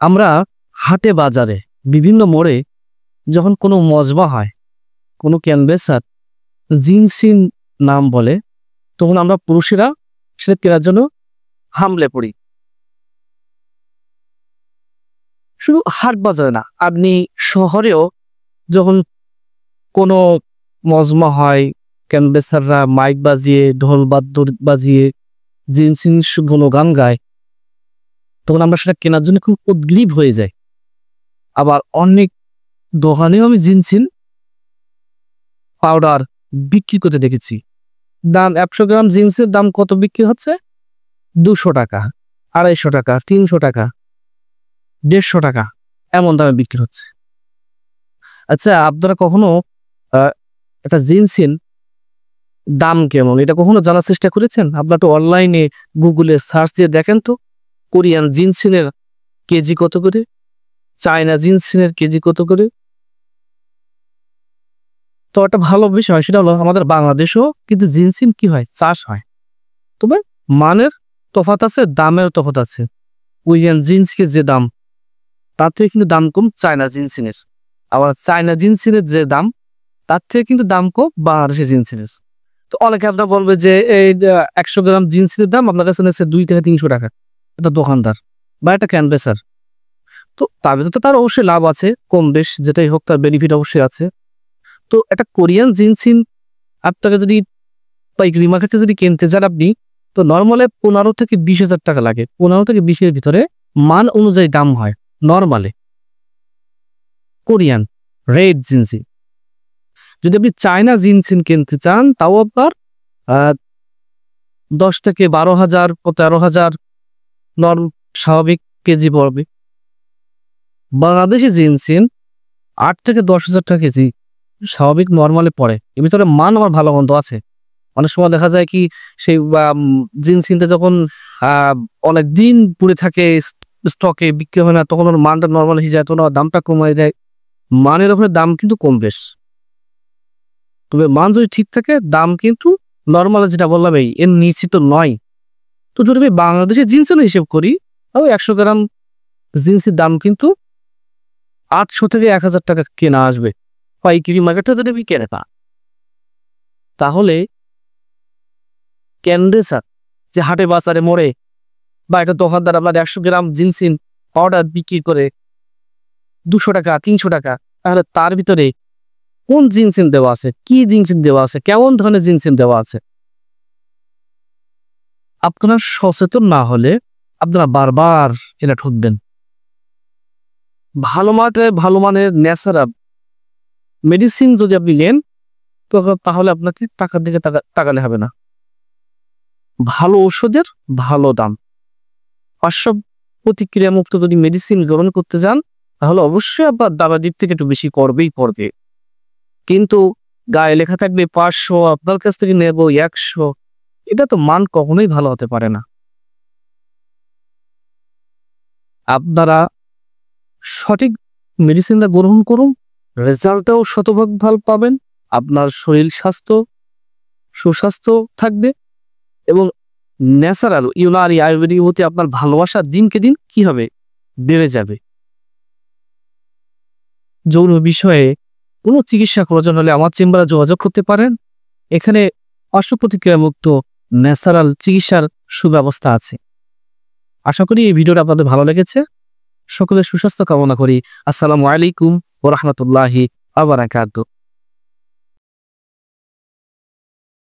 আমরা হাটে বাজারে বিভিন্ন মোড়ে যখন কোনো মজমা হয়, কোনো ক্যানভাসার জিনসিন নাম বলে, তখন আমরা পুরুষেরা সেটা কেনার জন্য হামলে পড়ি। শুধু হাট বাজারে না, আপনি শহরেও যখন কোনো মজমা হয়, ক্যানভাসাররা মাইক বাজিয়ে ঢোল বাদ্য বাজিয়ে জিনসিন কোনো গান গায়, তখন আমরা সেটা কেনার জন্য খুব উদ্গ্রীব হয়ে যাই। আবার অনেক দোকানেও আমি জিনসিন পাউডার বিক্রি করতে দেখেছি। দাম 100 গ্রাম জিন্সের দাম কত বিক্রি হচ্ছে? 200 টাকা, 250 টাকা, 300 টাকা, 150 টাকা, এমন দামে বিক্রি হচ্ছে। আচ্ছা, আপনারা কখনো একটা জিনসিন দাম কেমন এটা কখনো জানার চেষ্টা করেছেন? আপনারা তো অনলাইনে গুগলে সার্চ দিয়ে দেখেন তো, কোরিয়ান জিনসিনের কেজি কত করে, চায়না জিনসিনের কেজি কত করে। তো একটা ভালো বিষয় সেটা হলো আমাদের বাংলাদেশেও কিন্তু জিনসিন কি হয়, চাষ হয়। তবে মানের তফাৎ আছে, দামের তফাৎ আছে। কোরিয়ান জিন্সকে যে দাম, তার থেকে কিন্তু দাম কম চায়না জিনসিনের। আবার চায়না জিনসিনের যে দাম, তার থেকে কিন্তু দাম কম বাংলাদেশের জিনসিনের। তো অনেকে আপনার বলবে যে এই 100 গ্রাম জিনসিনের দাম আপনার কাছে নিচ্ছে 2 থেকে 300 টাকা, এটা দোকানদার বা একটা ক্যানভাসার। তো তার ভিতরে তো তার অবশ্যই লাভ আছে, কম বেশ যেটাই হোক তার বেনিফিট অবশ্যই আছে। তো একটা কোরিয়ান জিনসিন আপনাকে যদি পাইকারি মার্কেটে যদি কিনতে যান আপনি, তো নর্মালে 15 থেকে 20,000 টাকা লাগে। 15 থেকে 20-এর ভিতরে মান অনুযায়ী দাম হয় নর্মালে। Korean red ginseng. যদি আপনি চায়না জিনসিন কিনতে চান, তাও আপনার 10 থেকে 12,000 ও 13,000 স্বাভাবিক কেজি পড়বে। বাংলাদেশি জিনসিন 8 থেকে 10,000 টাকা কেজি স্বাভাবিক নর্মালে পড়ে। এর ভিতরে মান আমার ভালো মন্দ আছে। অনেক সময় দেখা যায় কি, সেই জিনসিনটা যখন অনেক দিন পড়ে থাকে, স্টকে বিক্রি হয় না, তখন ওর মানটা নর্মাল হয়ে যায়, তখন দামটা কমাই দেয়। মানের উপরে দাম কিন্তু কম বেশ, তবে মান যদি ঠিক থাকে দাম কিন্তু নর্মাল যেটা বললাম এর নিশ্চিত নয়। তো যদি আমি বাংলাদেশের জিন্সের হিসেব করি, তাও 100 গ্রাম জিন্সের দাম কিন্তু 800 থেকে 1000 টাকা কেনা আসবে পাইকারি মার্কেটে যদি আমি কেনে পা। তাহলে ক্যানভাসার যে হাটে বাজারে মোড়ে বা একটা দোকানদার আপনার 100 গ্রাম জিনসিন পাউডার বিক্রি করে 200 টাকা, 300 টাকা, তাহলে তার ভিতরে কোন জিনসিন দেওয়া আছে, কি জিনসিন দেওয়া আছে, কেমন ধরনের জিনসিন দেওয়া আছে, আপনারা সচেতন না হলে আপনারা বারবার এটা ঠকবেন। ভালো মানের ন্যাচারাল মেডিসিন যদি আপনি নেন, তাহলে আপনাকে টাকার দিকে তাকালে হবে না। ভালো ওষুধের ভালো দাম। পার্শ্ব প্রতিক্রিয়া মুক্ত যদি মেডিসিন গ্রহণ করতে যান, তাহলে অবশ্যই আপনার দামের দিক থেকে একটু বেশি করবেই পড়বে। কিন্তু গায়ে লেখা থাকবে 500, আপনার কাছ থেকে নেব 100, এটা তো মান কখনোই ভালো হতে পারে না। আপনারা সঠিক মেডিসিনটা গ্রহণ করুন, রেজাল্টটাও শতভাগ ভালো পাবেন। আপনার শরীর স্বাস্থ্য সুস্বাস্থ্য থাকবে এবং ন্যাচারাল ইউনানি আয়ুর্বেদিক প্রতি আপনার ভালোবাসা দিনকে দিন কি হবে, বেড়ে যাবে। যৌন বিষয়ে কোনো চিকিৎসা প্রয়োজন হলে আমার চেম্বারে যোগাযোগ করতে পারেন। এখানে পার্শ্ব প্রতিক্রিয়া মুক্ত ন্যাচারাল চিকিৎসার সুব্যবস্থা আছে। আশা করি এই ভিডিওটা আপনাদের ভালো লেগেছে। সকলের সুস্বাস্থ্য কামনা করি। আসসালামু আলাইকুম ওয়া রাহমাতুল্লাহি ওয়া বারাকাতুহু।